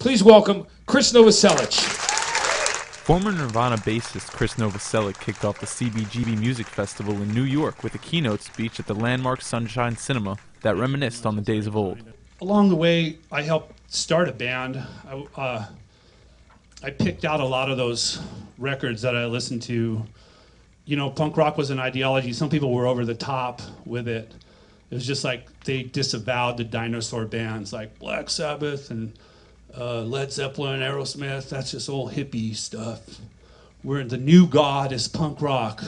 Please welcome Krist Novoselic. Former Nirvana bassist Krist Novoselic kicked off the CBGB Music Festival in New York with a keynote speech at the landmark Sunshine Cinema that reminisced on the days of old. Along the way, I helped start a band. I picked out a lot of those records that I listened to. You know, punk rock was an ideology. Some people were over the top with it. It was just like they disavowed the dinosaur bands like Black Sabbath and Led Zeppelin, Aerosmith. That's just old hippie stuff. Where the new god is punk rock.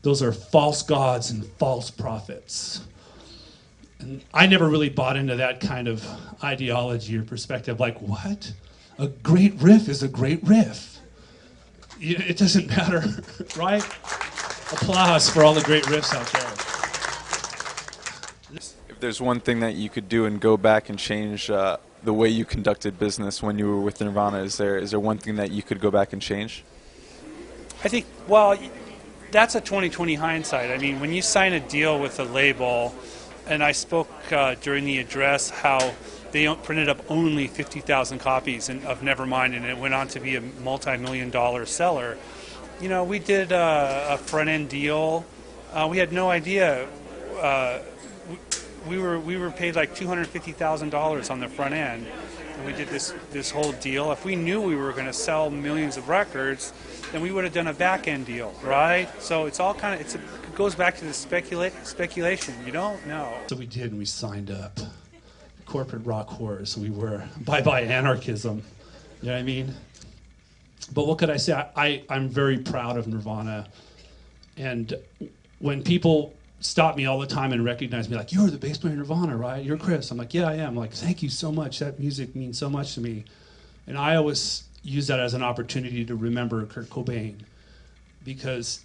Those are false gods and false prophets. And I never really bought into that kind of ideology or perspective. Like, what? A great riff is a great riff. It doesn't matter, right? Applause for all the great riffs out there. If there's one thing that you could do and go back and change the way you conducted business when you were with Nirvana, is there one thing that you could go back and change? I think, well, that's a 20/20 hindsight. I mean, when you sign a deal with a label, and I spoke during the address how they printed up only 50,000 copies of Nevermind, and it went on to be a multi-million-dollar seller. You know, we did a front-end deal. We had no idea. We were paid like $250,000 on the front end, and we did this whole deal. If we knew we were going to sell millions of records, then we would have done a back-end deal, right? So it's all kind of it goes back to the speculation. You don't know. So we did, and we signed up. Corporate rock whores. We were bye-bye anarchism. You know what I mean? But what could I say? I'm very proud of Nirvana. And when people stop me all the time and recognize me, like, you're the bass player in Nirvana, right? You're Krist. I'm like, yeah, I am. I'm like, thank you so much. That music means so much to me. And I always use that as an opportunity to remember Kurt Cobain, because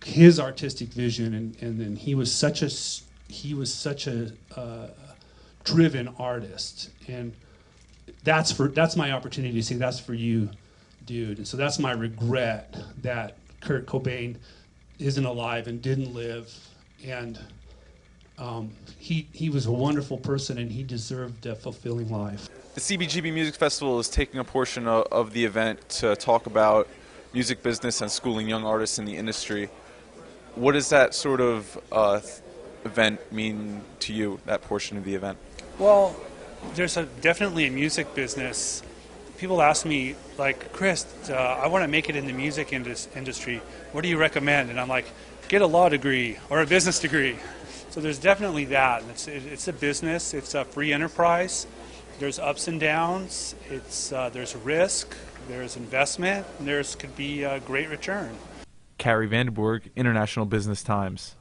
his artistic vision and then he was such a driven artist, and that's my opportunity to say that's for you, dude. And so that's my regret that Kurt Cobain isn't alive and didn't live, and he was a wonderful person and he deserved a fulfilling life. The CBGB Music Festival is taking a portion of the event to talk about music business and schooling young artists in the industry. What does that sort of event mean to you, that portion of the event? Well, there's definitely a music business. People ask me, like, Krist, I want to make it in the music industry. What do you recommend? And I'm like, get a law degree or a business degree. So there's definitely that. It's a business. It's a free enterprise. There's ups and downs. There's risk. There's investment. And could be a great return. Carrie Vandenborg, International Business Times.